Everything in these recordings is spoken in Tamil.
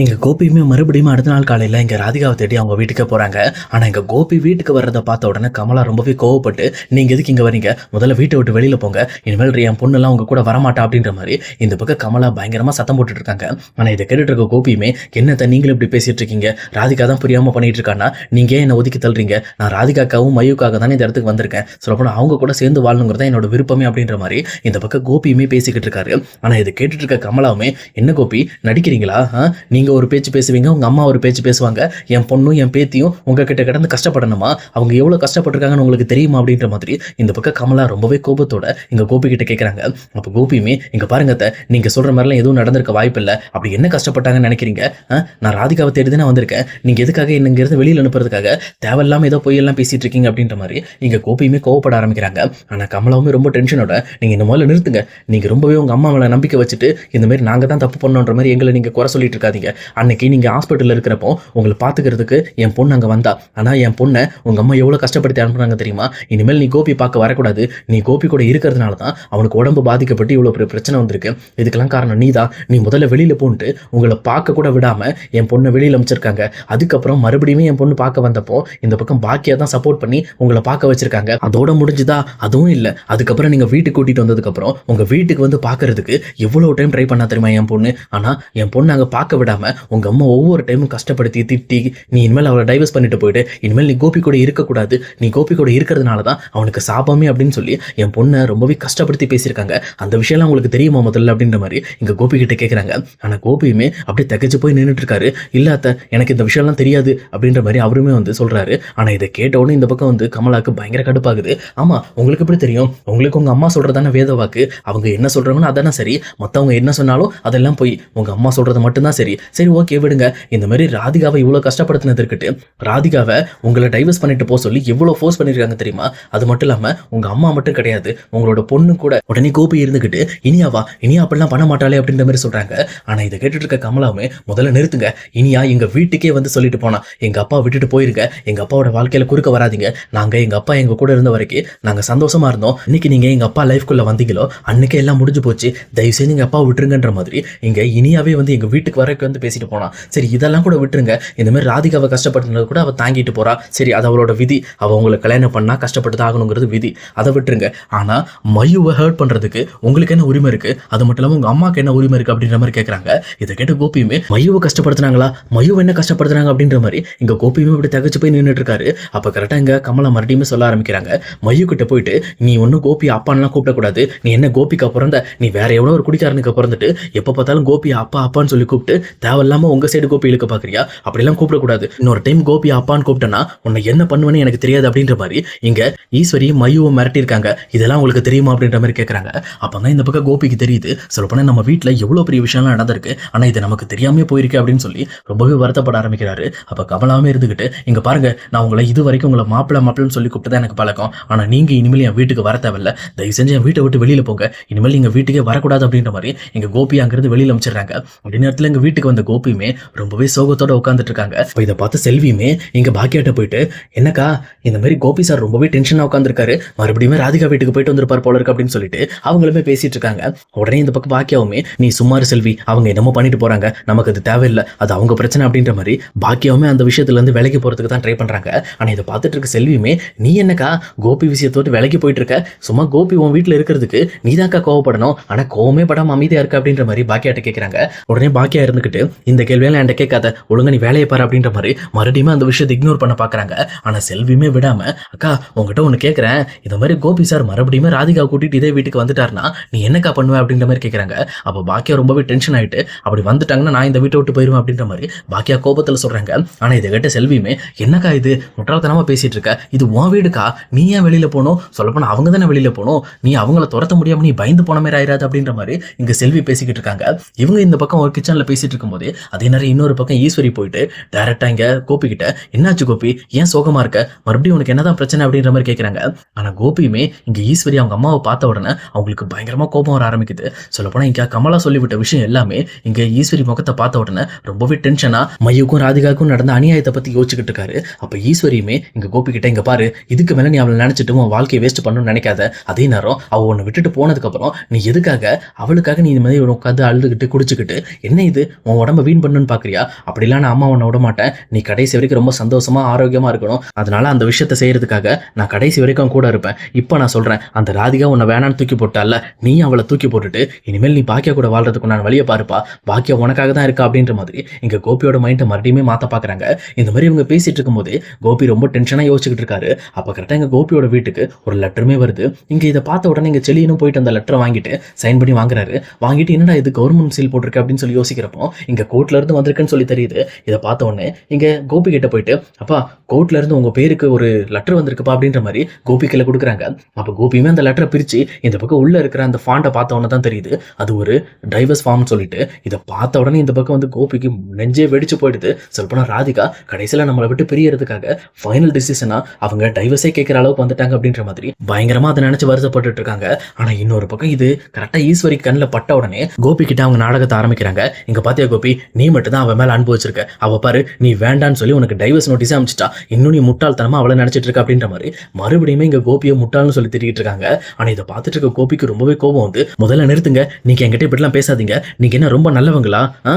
எங்க கோபியுமே மறுபடியும் அடுத்த நாள் காலையில எங்க ராதிகாவை தேடி அவங்க வீட்டுக்கு போறாங்க. ஆனா எங்க கோபி வீட்டுக்கு வர்றதை பார்த்த உடனே கமலா ரொம்பவே கோவப்பட்டு, நீங்க எதுக்கு இங்க வரீங்க, முதல்ல வீட்டை விட்டு வெளியில போங்க, இனிமேல் என் பொண்ணெல்லாம் உங்க கூட வரமாட்டா அப்படின்ற மாதிரி இந்த பக்கம் கமலா பயங்கரமா சத்தம் போட்டுட்டு இருக்காங்க. ஆனா இதை கேட்டுட்டு இருக்க கோபியுமே, என்னத்த நீங்களும் இப்படி பேசிட்டு இருக்கீங்க, ராதிகா தான் புரியாம பண்ணிட்டு இருக்கானா, நீங்க என்ன ஒதுக்கி தள்ளுறீங்க, நான் ராதிகாக்காவும் மயுக்காக தானே இந்த இடத்துக்கு வந்திருக்கேன், சொல்லப்போனா அவங்க கூட சேர்ந்து வாழணுங்கிறதா என்னோட விருப்பமே அப்படின்ற மாதிரி இந்த பக்கம் கோபியுமே பேசிக்கிட்டு இருக்காரு. ஆனா இதை கேட்டுட்டு இருக்க கமலாவுமே, என்ன கோபி நடிக்கிறீங்களா, நீங்க ஒரு பேச்சு பேசுவீங்க, உங்க அம்மா ஒரு பேச்சு பேசுவாங்க, என் பொண்ணும் என் பேத்தியும் உங்ககிட்ட கிடந்து கஷ்டப்படணுமா, அவங்க எவ்வளவு கஷ்டப்பட்டிருக்காங்கன்னு உங்களுக்கு தெரியுமா அப்படின்ற மாதிரி இந்த பக்கம் கமலா ரொம்பவே கோபத்தோட இங்க கோபி கிட்ட கேட்கறாங்க. அப்ப கோபியுமே, இங்க பாருங்க நீங்க சொல்ற மாதிரிலாம் எதுவும் நடந்திருக்க வாய்ப்பு இல்லை, அப்படி என்ன கஷ்டப்பட்டாங்கன்னு நினைக்கிறீங்க, நான் ராதிகாவை தேடி தானே வந்திருக்கேன், நீங்க எதுக்காக என்னங்கிறது வெளியில அனுப்புறதுக்காக தேவையில்லாம ஏதோ பொய்யெல்லாம் பேசிட்டு இருக்கீங்க அப்படின்ற மாதிரி இங்க கோபியுமே கோவப்பட ஆரம்பிக்கிறாங்க. ஆனா கமலாவுமே ரொம்ப டென்ஷனோட, நீங்க இந்த முதல்ல நிறுத்துங்க, நீங்க ரொம்பவே உங்க அம்மா மேல நம்பிக்கை வச்சுட்டு இந்த மாதிரி நாங்க தான் தப்பு பண்ணோன்ற மாதிரி எங்களை நீங்க குறை சொல்லிட்டு இருக்காதீங்க. அன்னைக்கு நீங்க ஹாஸ்பிட்டல்ல இருக்கிறப்போ உங்களை பாத்துக்கிறதுக்கு என் பொண்ணு அங்க வந்தா, ஆனா என் பொண்ணை உங்க அம்மா எவ்வளவு கஷ்டப்படுத்தி அனுப்புறாங்க தெரியுமா, இனிமேல் நீ கோபி பார்க்க வரக்கூடாது, நீ கோபி கூட இருக்கிறதுனால தான் அவனுக்கு உடம்பு பாதிக்கப்பட்டு இவ்வளவு பெரிய பிரச்சனை வந்திருக்கு, இதுக்கெல்லாம் காரணம் நீ தான், நீ முதல்ல வெளியில போன்ட்டு உங்களை பார்க்க கூட விடாம என் பொண்ணை வெளியில அமைச்சிருக்காங்க. அதுக்கப்புறம் மறுபடியும் என் பொண்ணு பார்க்க வந்தப்போ இந்த பக்கம் பாக்கியா தான் சப்போர்ட் பண்ணி உங்களை பார்க்க வச்சிருக்காங்க. அதோட முடிஞ்சுதா, அதுவும் இல்லை, அதுக்கப்புறம் நீங்க வீட்டுக்கு கூட்டிட்டு வந்ததுக்கு அப்புறம் உங்க வீட்டுக்கு வந்து பாக்குறதுக்கு எவ்வளவு டைம் ட்ரை பண்ணா தெரியுமா என் பொண்ணு, ஆனா என் பொண்ணு அங்க பார்க்க விடாம உங்க அம்மா ஒவ்வொரு டைமும் கஷ்டப்படுத்தி திட்டி, நீ இனிமேல் அவளை டைவர்ஸ் பண்ணிட்டு போயிட்டு இனிமேல் நீ கோபி கூட இருக்கக்கூடாது, நீ கோபி கூட இருக்கிறதுனால தான் அவனுக்கு சாபமே அப்படின்னு சொல்லி என் பொண்ணை ரொம்பவே கஷ்டப்படுத்தி பேசியிருக்காங்க, அந்த விஷயம்லாம் உங்களுக்கு தெரியுமா முதல்ல அப்படின்ற மாதிரி இங்க கோபி கிட்ட கேட்குறாங்க. ஆனா கோபியுமே அப்படியே தகச்சு போய் நின்றுட்டு இருக்காரு. இல்லாத எனக்கு இந்த விஷயம்லாம் தெரியாது அப்படின்ற மாதிரி அவருமே வந்து சொல்றாரு. ஆனா இதை கேட்ட உடனே இந்த பக்கம் வந்து கமலாக்கு பயங்கர கடுப்பாகுது. ஆமா, உங்களுக்கு எப்படி தெரியும், உங்களுக்கு உங்க அம்மா சொல்றதான வேத வாக்கு, அவங்க என்ன சொல்றாங்கன்னு அதானே சரி, மற்றவங்க என்ன சொன்னாலும் அதெல்லாம் போய் உங்க அம்மா சொல்றது மட்டும்தான் சரி. சரி ஓகே விடுங்க, இந்த மாதிரி ராதிகாவை இவ்வளவு கஷ்டப்படுத்தினது இருக்கட்டு, ராதிகாவை உங்களை டைவர்ஸ் பண்ணிட்டு போக சொல்லி எவ்வளவு ஃபோர்ஸ் பண்ணிருக்காங்க தெரியுமா, அது மட்டும் இல்லாம உங்க அம்மா மட்டும் கிடையாது, உங்களோட பொண்ணு கூட உடனே கோபி இருந்துகிட்டு இனியாவா, இனியா அப்படிலாம் பண்ண மாட்டாளே அப்படின்ற மாதிரி சொல்றாங்க. ஆனா இதை கேட்டுட்டு இருக்க கமலாவுமே, முதல்ல நிறுத்துங்க, இனியா எங்க வீட்டுக்கே வந்து சொல்லிட்டு போனா, எங்க அப்பா விட்டுட்டு போயிருங்க, எங்க அப்பாவோட வாழ்க்கையில குறுக்க வராதிங்க, நாங்க எங்க அப்பா எங்க கூட இருந்த வரைக்கும் நாங்க சந்தோஷமா இருந்தோம், இன்னைக்கு நீங்க எங்க அப்பா லைஃப்குள்ள வந்தீங்களோ அன்னைக்கே எல்லாம் முடிஞ்சு போச்சு, தயவு செய்து எங்க அப்பா விட்டுருங்கன்ற மாதிரி இங்க இனியாவே வந்து எங்க வீட்டுக்கு வரைக்கும் வந்து பேசிட்டு போனா. சரி இதெல்லாம் கூட விட்டுருங்க, இந்த மாதிரி ராதிகாவை கஷ்டப்பட்டுனது கூட அவ தாங்கிட்டு போறா, சரி அது அவளோட விதி, அவ உங்களை கல்யாணம் பண்ணா கஷ்டப்பட்டு ஆகணுங்கிறது விதி, அதை விட்டுருங்க. ஆனா மயுவை ஹர்ட் பண்றதுக்கு உங்களுக்கு என்ன உரிமை இருக்கு, அது மட்டும் இல்லாம உங்க அம்மாக்கு என்ன உரிமை இருக்கு அப்படின்ற மாதிரி கேட்கறாங்க. இதை கேட்டு கோபியுமே, மயுவை கஷ்டப்படுத்தினாங்களா, மயு என்ன கஷ்டப்படுத்துறாங்க அப்படின்ற மாதிரி இங்க கோபியுமே இப்படி தகச்சு போய் நின்றுட்டு இருக்காரு. அப்ப கரெக்டா இங்க கமலா மறுபடியும் சொல்ல ஆரம்பிக்கிறாங்க, மயு கிட்ட போயிட்டு நீ ஒன்னும் கோபி அப்பான்லாம் கூப்பிடக்கூடாது, நீ என்ன கோபிக்கா பிறந்த, நீ வேற எவ்வளோ ஒரு குடிக்காரனுக்கு பிறந்துட்டு எப்ப பார்த்தாலும் கோபி அப்பா அப்பான்னு சொல்லி கூப்பிட்டு தேவையில்லாம உங்க சைடு கோபி இழுக்க பாக்குறியா, அப்படிலாம் கூப்பிடக்கூடாது, இன்னொரு டைம் கோபி அப்பான்னு கூப்பிட்டனா உன்னை என்ன பண்ணுவேன்னு எனக்கு தெரியாது அப்படின்ற மாதிரி இங்க ஈஸ்வரி மயுவை மிரட்டிருக்காங்க. இதெல்லாம் உங்களுக்கு தெரியுமா அப்படின்ற மாதிரி கேட்கறாங்க. அப்பதான் இந்த பக்கம் கோபிக்கு தெரியுது, சொல்லப்போனா நம்ம வீட்டுல எவ்வளவு பெரிய விஷயம்லாம் நடந்திருக்கு, ஆனா இது நமக்கு தெரியாம போயிருக்கு அப்படின்னு சொல்லி ரொம்பவே வருத்தப்பட ஆரம்பிக்கிறாரு. அப்ப கமலாமே இருந்துகிட்டு, இங்க பாருங்க, நான் உங்களை இது வரைக்கும் உங்களை மாப்பிள்ளன்னு சொல்லி கூப்பிட்டு தான் எனக்கு பழக்கம், ஆனா நீங்க இனிமேல் என் வீட்டுக்கு வர தேவையில்ல, தயவு செஞ்சு என் வீட்டை விட்டு வெளியில போங்க, இனிமேல் நீங்க வீட்டுக்கே வரக்கூடாது அப்படின்ற மாதிரி எங்க கோபி அங்கிருந்து வெளியில அமைச்சிடுறாங்க. அப்படி நேரத்துல எங்க வீட்டுக்கு வந்த கோபியுமே ரொம்பவே சோகத்தோட உட்காந்துட்டு இருக்காங்க. இதை பார்த்து செல்வியுமே இங்க பாக்கியாட்ட போயிட்டு, என்னக்கா இந்த மாதிரி கோபி சார் ரொம்பவே டென்ஷனா உட்காந்துருக்காரு, மறுபடியும் ராதிகா வீட்டுக்கு போயிட்டு வந்திருப்பார் போல இருக்கு அப்படின்னு சொல்லிட்டு அவங்களுமே பேசிட்டு இருக்காங்க. உடனே இந்த பக்கம் பாக்கியாவுமே, நீ சும்மாரு செல்வி, அவங்க என்னமோ பண்ணிட்டு போறாங்க, நமக்கு அது தேவையில்லை, அது அவங்க பிரச்சனை அப்படின்ற மாதிரி பாக்கியாவுமே அந்த விஷயத்துல இருந்து விலகி போறதுக்கு தான் ட்ரை பண்றாங்க. ஆனா இதை பார்த்துட்டு இருக்க செல்வியுமே, நீ என்னக்கா கோபி விஷயத்தோடு விலகி போயிட்டு இருக்க, சும்மா கோபி உன் வீட்டுல இருக்கிறதுக்கு நீதாக்கா கோவப்படணும், ஆனா கோவமே படாம அமைதியா இருக்க அப்படின்ற மாதிரி பாக்கியாட்ட கேட்கறாங்க. உடனே பாக்கியா இருந்துகிட்டு, இந்த கேள்வியெல்லாம் என்கிட்ட கேட்காத, ஒழுங்கா நீ வேலையை பாரு அப்படின்ற மாதிரி மறுபடியும் அந்த விஷயத்தை இக்னோர் பண்ண பாக்குறாங்க. ஆனா செல்வியுமே விடாம, அக்கா உங்ககிட்ட ஒண்ணு கேட்கறேன், இந்த மாதிரி கோபி சார் மறுபடியும் ராதிகா கூட்டிட்டு இதே வீட்டுக்கு வந்துட்டாருன்னா நீ என்னக்கா பண்ணுவ அப்படின்ற மாதிரி கேட்கறாங்க. அப்ப பாக்கியா ரொம்பவே டென்ஷன் ஆயிட்டு, அப்படி வந்துட்டாங்கன்னா நான் இந்த வீட்டை விட்டு போயிருவேன் அப்படின்ற மாதிரி பாக்கியா கோபத்துல சொல்றாங்க. ஆனா இதை கேட்ட செல்வியுமே, என்னக்கா இது முட்டாள்தனமா பேசிட்டு இருக்க, இது உன் வீடுக்கா, நீ ஏன் வெளியில போகணும், சொல்லப்போனா அவங்க தானே வெளியில போகணும், நீ அவங்கள துரத்த முடியாம நீ பயந்து போன மாதிரி ஆயிராது அப்படின்ற மாதிரி இங்க செல்வி பேசிக்கிட்டு இருக்காங்க. இவங்க இந்த பக்கம் ஒரு கிச்சன்ல பேசிட்டு இருக்கும்போது அதே நேரம் இன்னொரு பக்கம் ஈஸ்வரி போயிட்டு டைரக்டா இங்க கோபி கிட்ட, என்னாச்சு கோபி, ஏன் சோகமா இருக்க, மறுபடியும் உனக்கு என்னதான் பிரச்சனை அப்படின்ற மாதிரி கேட்கறாங்க. ஆனா கோபியுமே இங்க ஈஸ்வரி அவங்க அம்மாவை பார்த்த உடனே அவங்களுக்கு பயங்கரமா கோபம் வர ஆரம்பிக்குது. சொல்லப்போனா இங்க கமலா சொல்லிவிட்ட விஷயம் எல்லாமே இங்க ஈஸ்வரி முகத்தை பார்த்த உடனே ரொம்பவே டென்ஷனா மயுக்கும் ராதிகாவுக்கும் நடந்த அநியாயத்தை பத்தி யோசிச்சுக்கிட்டு இருக்காரு. அப்ப ஈஸ்வரியுமே இங்க கோபி கிட்ட, இங்க பாரு, இதுக்கு மேல நீ அவளை நினைச்சிட்டு உன் வாழ்க்கையை வேஸ்ட் பண்ணணும்னு நினைக்காத, அதே நேரம் அவ உன்னை விட்டுட்டு போனதுக்கு அப்புறம் நீ எதுக்காக அவளுக்காக நீ இந்த மாதிரி உட்காந்து அழுதுகிட்டு குடிச்சுக்கிட்டு, என்ன இது உன் உடம்ப வீண் பண்ணுன்னு பாக்குறியா? அப்படிலாம் நான் அம்மா உன்னை விட மாட்டேன். நீ கடைசி வரைக்கும் ரொம்ப சந்தோஷமா ஆரோக்கியமா இருக்கணும். அதனால அந்த விஷயத்தை செய்யறதுக்காக நான் கடைசி வரைக்கும் கூட இருப்பேன். இப்போ நான் சொல்றேன், அந்த ராதிகா உன்னை வேணான்னு தூக்கி போட்டால, நீ அவளை தூக்கி போட்டுட்டு இனிமேல் நீ பாக்கியா கூட வாழ்றதுக்கு நான் வழியை பாருப்பா. பாக்கியா உனக்காக தான் இருக்கா அப்படின்ற மாதிரி இங்க கோபியோட மைண்டை மறுபடியும் மாத்த பாக்குறாங்க. இந்த மாதிரி இவங்க பேசிட்டு இருக்கும்போது கோபி ரொம்ப டென்ஷனா யோசிச்சுக்கிட்டு இருக்காரு. அப்ப கரெக்டா எங்க கோபியோட வீட்டுக்கு ஒரு லெட்டருமே வருது. இங்க இதை பார்த்த உடனே இங்க செலியனும் போயிட்டு அந்த லெட்டரை வாங்கிட்டு சைன் பண்ணி வாங்குறாரு. வாங்கிட்டு என்னடா இது கவர்மெண்ட் சீல் போட்டிருக்கு அப்படின்னு சொல்லி யோசிக்கிறப்போ இங்க கோர்ட்ல இருந்து வந்திருக்குன்னு சொல்லி தெரியுது. இதை பார்த்த உடனே இங்க கோபி கிட்ட போயிட்டு, அப்பா கோர்ட்ல இருந்து உங்க பேருக்கு ஒரு லெட்டர் வந்திருக்குப்பா அப்படின்ற மாதிரி கோபி கையில கொடுக்குறாங்க. அப்ப கோபியுமே அந்த லெட்டரை பிரிச்சு இந்த பக்கம் உள்ள இருக்கிற அந்த ஃபாண்டை பார்த்த உடனே தான் தெரியுது அது ஒரு டைவர்ஸ் ஃபார்ம் சொல்லிட்டு. இதை பார்த்த உடனே இந்த பக்கம் வந்து கோபிக்கு நெஞ்சே வெடிச்சு போயிடுது. சொல்லப்போனா ராதிகா கடைசியில நம்மளை விட்டு பிரியறதுக்காக ஃபைனல் டிசிஷனா அவங்க டைவர்ஸே கேட்கிற அளவுக்கு வந்துட்டாங்க அப்படின்ற மாதிரி பயங்கரமா அதை நினைச்சு வருத்தப்பட்டு இருக்காங்க. ஆனா இன்னொரு பக்கம் இது கரெக்டா ஈஸ்வரி கண்ணில் பட்ட உடனே கோபி கிட்ட அவங்க நாடகத்தை ஆரம்பிக்கிறாங்க. இங்க பாத்தியா கோபி, நீ மட்டும் தான் அவன் மேல அன்பு வச்சிருக்க. அவ பாரு நீ வேண்டான்னு சொல்லி உனக்கு டைவர்ஸ் நோட்டீஸ் அமைச்சிட்டா. இன்னும் நீ முட்டாள்தனமா அவளை நினைச்சிட்டு இருக்க அப்படின்ற மாதிரி மறுபடியுமே இங்க கோபியை முட்டாள்னு சொல்லி திட்டிட்டு இருக்காங்க. ஆனா இதை பார்த்துட்டு இருக்க கோபிக்கு ரொம்பவே கோபம் வந்து, முதல்ல நிறுத்துங்க, நீங்க என்கிட்ட இப்படிலாம் பேசாதீங்க. நீங்க என்ன ரொம்ப நல்லவங்களா?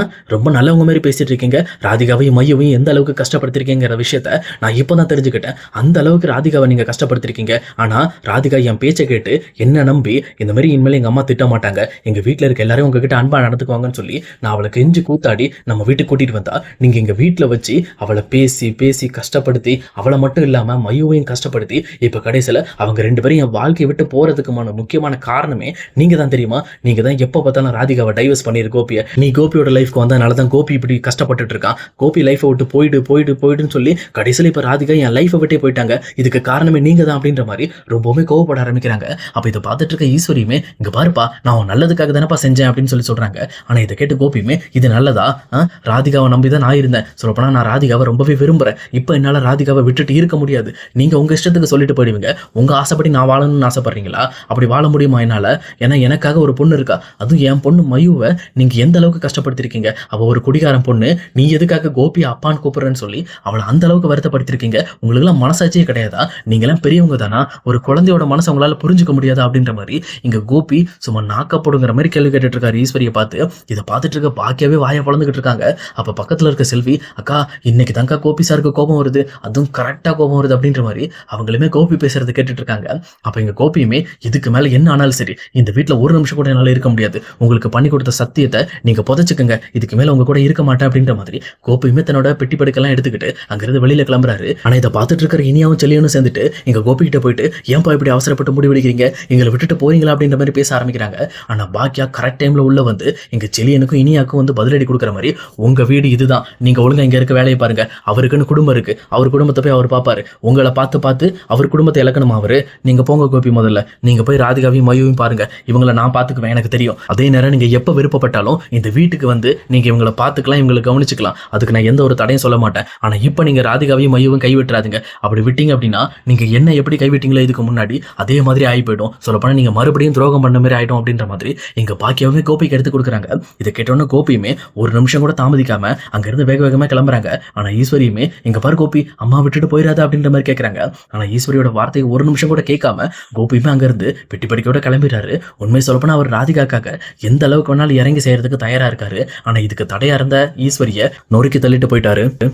ரொம்ப நல்லவங்க மாதிரி பேசிட்டு இருக்கீங்க. ராதிகாவையும் மையவையும் எந்த அளவுக்கு கஷ்டப்படுத்திருக்கீங்கிற விஷயத்த நான் இப்பதான் தெரிஞ்சுக்கிட்டேன். அந்த அளவுக்கு ராதிகாவை நீங்க கஷ்டப்படுத்திருக்கீங்க. ஆனா ராதிகா என் பேச்சை கேட்டு என்ன நம்பி இந்த மாதிரி இனிமேல் எங்க அம்மா திட்ட மாட்டாங்க, எங்க வீட்டுல இருக்க எல்லாரும் உங்ககிட்ட அன்பா நடந்துக்குவாங்கன்னு சொல்லி நான் அவளை கெஞ்சி கூத்தாடி நம்ம வீட்டுக்கு கூட்டிட்டு வந்தா, நீங்க எங்க வீட்டுல வச்சு அவளை பேசி பேசி கஷ்டப்படுத்தி அவளை மட்டும் இல்லாம மையவையும் கஷ்டப்படுத்தி இப்ப கடைசியில அவங்க ரெண்டு பேரும் என் வாழ்க்கையை விட்டு போறதுக்குமான முக்கியமான காரணமே நீங்க தான் தெரியுமா? நீங்க தான் எப்ப பார்த்தாலும் ராதிகாவை டைவர்ஸ் பண்ணிரு கோபியை. நீ கோபியோட லைஃப்க்கு வந்தனால தான் கோபி இப்படி கஷ்டப்பட்டுட்டு இருக்கான். கோபி லைஃபை விட்டு போயிடுன்னு சொல்லி கடைசியில் இப்ப ராதிகா என் லைஃபை விட்டே போயிட்டாங்க. இதுக்கு காரணமே நீங்க தான் அப்படின்ற மாதிரி ரொம்பவுமே கோவப்பட ஆரம்பிக்கிறாங்க. அப்ப இதை பார்த்துட்டு இருக்க ஈஸ்வரியுமே, இங்க பாருப்பா நான் உன் நல்லதுக்காக தானப்பா செஞ்சேன் அப்படின்னு சொல்லி சொல்றாங்க. ஆனா இதை கேட்டு கோபியுமே, இது நல்லதா? ராதிகாவை நம்பி தான் நான் இருந்தேன். சொல்லப்போனா நான் ராதிகாவை ரொம்பவே விரும்புறேன். இப்போ என்னால ராதிகாவை விட்டுட்டு இருக்க முடியாது. நீங்க உங்க இஷ்டத்துக்கு சொல்லிட்டு போயிடுவீங்க. உங்க ஆசைப்படி நான் வாழணும்னு ஆசைப்படுறீங்களா? அப்படி வாழ முடியுமா என்னால? ஏன்னா எனக்காக ஒரு பொண்ணு இருக்கா. அதுவும் என் பொண்ணு மயுவை நீங்க எந்த அளவுக்கு கஷ்டப்படுத்திருக்கீங்க. அவ ஒரு குடிகாரன் பொண்ணு, நீ எதுக்காக கோபியை அப்பான்னு கூப்பிடுறேன்னு சொல்லி அவளை அந்த அளவுக்கு வருத்தப்படுத்திருக்கீங்க. உங்களுக்கு எல்லாம் மனசாட்சியே கிடையாதா? நீங்க எல்லாம் பெரியவங்க தானா? ஒரு குழந்தையோட மனசை உங்களால புரிஞ்சுக்க முடியாதா அப்படின்ற மாதிரி இங்க கோபி சும்மா நாக்கப்படுங்கிற மாதிரி கேள்வி கேட்டுட்டு இருக்காரு ஈஸ்வரியை பார்த்து. இதை பார்த்துட்டு இருக்க பாக்கியாவே வாயை பழந்துகிட்டு இருக்காங்க. அப்ப பக்கத்துல இருக்க செல்வி, அக்கா இன்னைக்கு தான்க்கா கோபி சாருக்கு கோபம் வருது, அதுவும் கரெக்டா கோபம் வருது அப்படின்ற மாதிரி அவங்களுமே கோபி பேசுறது கேட்டுட்டு இருக்காங்க. அப்ப இங்க கோபியுமே, இதுக்கு மேல என்ன ஆனாலும் சரி இந்த வீட்டுல ஒரு நிமிஷம் கூட என்னால இருக்க முடியாது. உங்களுக்கு பண்ணி கொடுத்த சத்தியத்தை நீங்க புதைச்சுக்குங்க. இதுக்கு மேல உங்க கூட இருக்க மாட்டேன் அப்படின்ற மாதிரி கோபியுமே தன்னோட பெட்டி படுக்கெல்லாம் எடுத்துக்கிட்டு அங்கிருந்து வெளியில கிளம்புறாரு. ஆனா இதை பார்த்துட்டு இருக்கிற இனியாவும் செல்லியனும் சேர்ந்துட்டு எங்க கோபி கிட்ட போயிட்டு, ஏன்பா இப்படி அவசரப்பட்டு முடிவெடுக்கிறீங்க, எங்களை விட்டுட்டு போறீங்களா அப்படின்ற மாதிரி பேச ஆரம்பிக்கிறாங்க. ஆனா பாக்கியா கரெக்ட் டைம்ல உள்ள வந்து எங்க செல்லியனுக்கும் இனியாக்கும் வந்து பதிலடி கொடுக்குற மாதிரி, உங்க வீடு இதுதான், நீங்க ஒழுங்கா இங்க இருக்க வேலையை பாருங்க. அவருக்குன்னு குடும்பம் இருக்கு, அவர் குடும்பத்தை போய் அவர் பாப்பாரு. உங்களை பார்த்து அவர் குடும்பத்தை இழக்கணுமா அவரு? நீங்க போங்க கோபி, முதல்ல நீங்க போய் ராதிகாவையும் மையவையும் பாருங்க. இவங்களை நான் பாத்துக்குவேன், எனக்கு தெரியும். அதே நேரம் நீங்க எப்ப விருப்பப்பட்டாலும் இந்த வீட்டுக்கு வந்து நீங்க இவங்களை பாத்துக்கலாம், இவங்களை கவனிச்சுக்கலாம். அதுக்கு நான் எந்த ஒரு தடையும் சொல்ல மாட்டேன். ஆனா இப்ப நீங்க ராதிகாவையும் மையவும் கைவிட்டுறாதீங்க. அப்படி விட்டீங்க அப்படின்னா நீங்க என்ன எப்படி கைவிட்டீங்களோ இதுக்கு முன்னாடி அதே மாதிரி ஆகி போயிடும். சொல்லப்போனா நீங்க மறுபடியும் துரோகம் பண்ண மாதிரி ஆயிடும் அப்படின்ற மாதிரி எங்க பாக்கியாவே கோபிக்கு எடுத்து கொடுக்குறாங்க. இதை கேட்டோன்னு கோபியுமே ஒரு நிமிஷம் கூட தாமதிக்காம அங்கிருந்து வேக வேகமா கிளம்புறாங்க. ஆனா ஈஸ்வரியுமே, இங்க பாரு கோபி, அம்மா விட்டுட்டு போயிடாத அப்படின்ற மாதிரி கேட்கறாங்க. ஆனா ஈஸ்வரியோட வார்த்தையை ஒரு நிமிஷம் கூட கேட்காம கோபியுமே அங்கிருந்து பெட்டி படிக்கோட கிளம்பிடுறாரு. உண்மை சொல்லப்போனா அவர் ராதிகாக்காக எந்த அளவுக்கு வேணாலும் இறங்கி செய்யறதுக்கு தயாரா இருக்காரு. ஆனா இதுக்கு தடையா இருந்த ஈஸ்வரிய நொறுக்கி தள்ளிட்டு போயிட்டாரு.